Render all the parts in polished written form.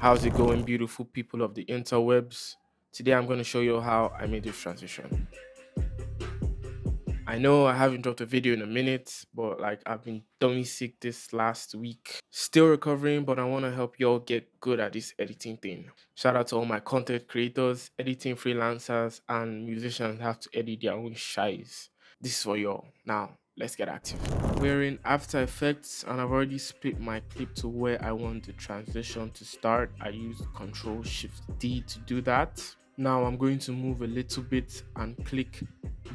How's it going, beautiful people of the interwebs? Today I'm going to show you how I made this transition. I know I haven't dropped a video in a minute, but like I've been dummy sick this last week. Still recovering, but I want to help y'all get good at this editing thing. Shout out to all my content creators, editing freelancers, and musicians that have to edit their own shies. This is for y'all. Now, let's get active. We're in After Effects and I've already split my clip to where I want the transition to start. I used Ctrl Shift D to do that. Now I'm going to move a little bit and click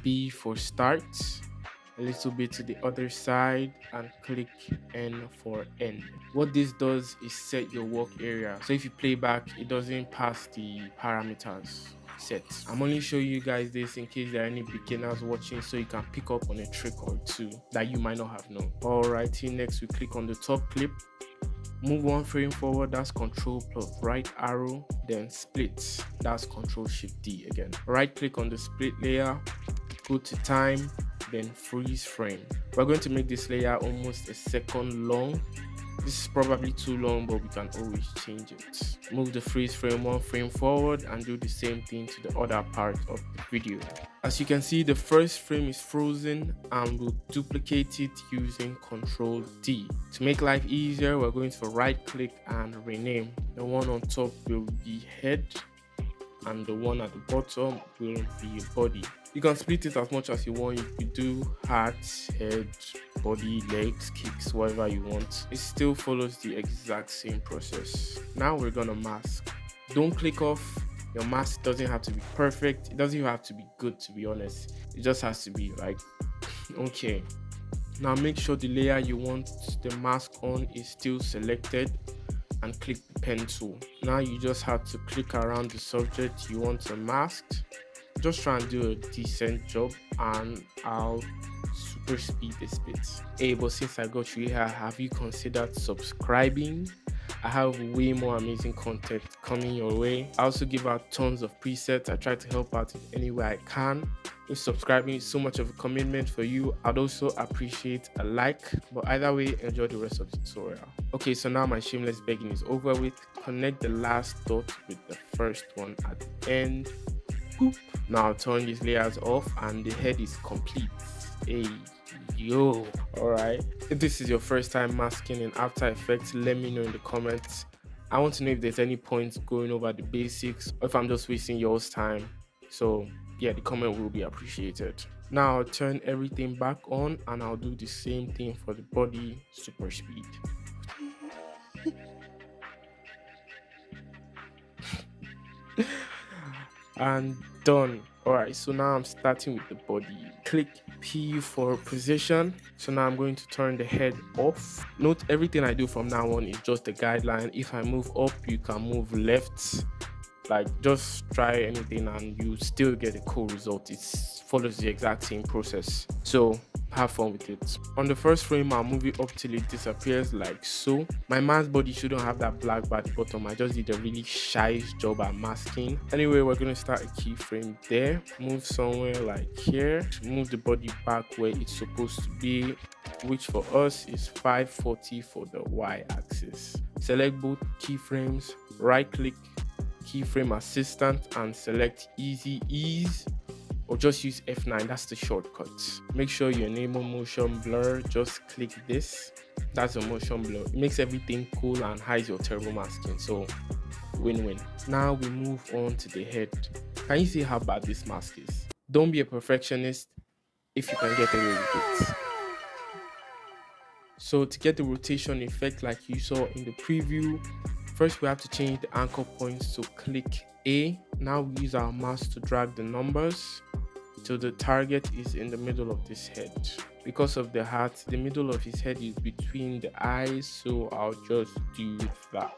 B for start, a little bit to the other side and click N for end. What this does is set your work area. So if you play back, it doesn't pass the parameters set. I'm only showing you guys this in case there are any beginners watching so you can pick up on a trick or two that you might not have known. Alrighty, next we click on the top clip. Move one frame forward, that's Control plus right arrow, then split, that's Control Shift D again. Right click on the split layer, go to time, then freeze frame. We're going to make this layer almost a second long. This is probably too long, but we can always change it. Move the freeze frame one frame forward and do the same thing to the other part of the video. As you can see, the first frame is frozen and we'll duplicate it using Ctrl D. To make life easier, we're going to right click and rename. The one on top will be head and the one at the bottom will be body. You can split it as much as you want. You could do heart, head, body, legs, kicks, whatever you want. It still follows the exact same process. Now we're gonna mask. Don't click off. Your mask doesn't have to be perfect. It doesn't even have to be good, to be honest. It just has to be like okay. Now make sure the layer you want the mask on is still selected and click the pen tool. Now you just have to click around the subject you want to mask. Just try and do a decent job and I'll super speed this bit. Hey, but since I got you here, have you considered subscribing? I have way more amazing content coming your way. I also give out tons of presets. I try to help out in any way I can. If subscribing is so much of a commitment for you, I'd also appreciate a like. But either way, enjoy the rest of the tutorial. Okay, so now my shameless begging is over with. Connect the last dot with the first one at the end. Boop. Now turn these layers off and the head is complete. Hey yo. Alright, if this is your first time masking in After Effects, let me know in the comments. I want to know if there's any points going over the basics or if I'm just wasting yours time. So yeah, the comment will be appreciated. Now I'll turn everything back on and I'll do the same thing for the body, super speed. And done. Alright, so now I'm starting with the body. Click P for position. So now I'm going to turn the head off. Note everything I do from now on is just a guideline. If I move up, you can move left. Like just try anything and you still get a cool result. It follows the exact same process. So have fun with it. On the first frame, I'll move it up till it disappears like so. My man's body shouldn't have that black bar at the bottom. I just did a really shy job at masking. Anyway, we're going to start a keyframe there. Move somewhere like here. Move the body back where it's supposed to be, which for us is 540 for the y-axis. Select both keyframes, right click keyframe assistant and select easy ease, or just use F9, that's the shortcut. Make sure you enable motion blur, just click this, that's a motion blur. It makes everything cool and hides your terrible masking, so win-win. Now we move on to the head. Can you see how bad this mask is? Don't be a perfectionist if you can get away with it. So to get the rotation effect like you saw in the preview, first we have to change the anchor points to click A. Now we use our mouse to drag the numbers till the target is in the middle of this head. Because of the heart, the middle of his head is between the eyes, so I'll just do that.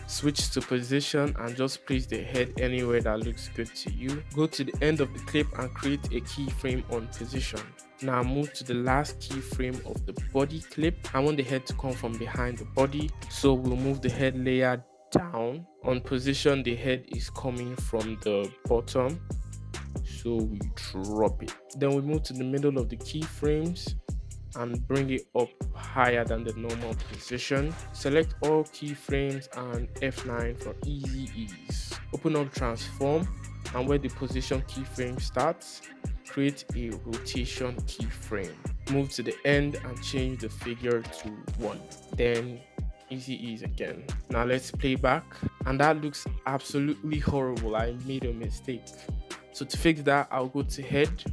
Switch to position and just place the head anywhere that looks good to you. Go to the end of the clip and create a keyframe on position. Now move to the last keyframe of the body clip. I want the head to come from behind the body, so we'll move the head layer down. On position, the head is coming from the bottom, so we drop it. Then we move to the middle of the keyframes, and bring it up higher than the normal position. Select all keyframes and F9 for easy ease. Open up transform, and where the position keyframe starts, create a rotation keyframe. Move to the end and change the figure to 1. Then easy ease again. Now let's play back, and that looks absolutely horrible. I made a mistake. So to fix that, I'll go to head,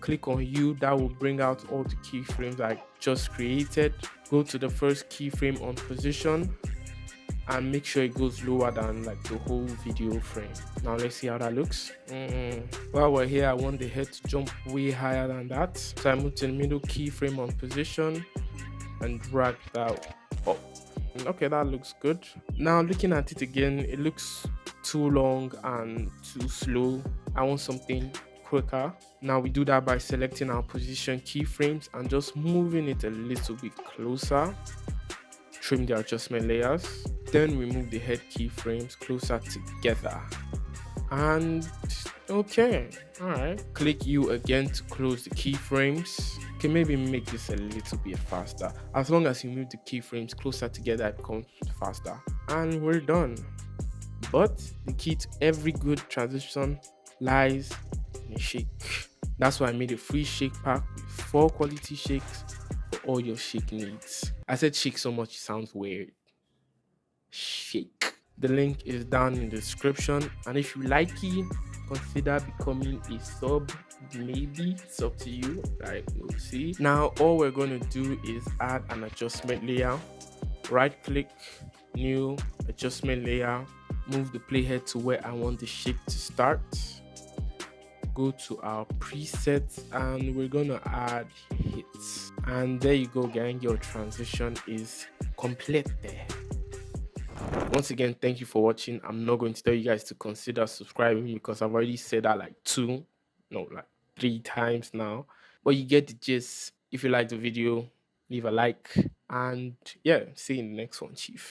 click on U. That will bring out all the keyframes I just created. Go to the first keyframe on position and make sure it goes lower than like the whole video frame. Now let's see how that looks. While we're here, I want the head to jump way higher than that. So I move to the middle keyframe on position and drag that up. Okay, that looks good. Now looking at it again, it looks too long and too slow. I want something quicker. Now we do that by selecting our position keyframes and just moving it a little bit closer. Trim the adjustment layers. Then we move the head keyframes closer together. And okay, all right. Click U again to close the keyframes. Okay, maybe make this a little bit faster. As long as you move the keyframes closer together, it becomes faster. And we're done. But the key to every good transition lies in a shake. That's why I made a free shake pack with 4 quality shakes for all your shake needs. I said shake so much it sounds weird. Shake. The link is down in the description, and if you like it, consider becoming a sub. Maybe it's up to you. Right, we'll see. Now all we're going to do is add an adjustment layer. Right click, new adjustment layer, move the playhead to where I want the shake to start. Go to our presets and we're gonna add hits. And there you go, gang. Your transition is complete there. Once again, thank you for watching. I'm not going to tell you guys to consider subscribing because I've already said that like 3 times now. But you get the gist. If you like the video, leave a like. And yeah, see you in the next one, Chief.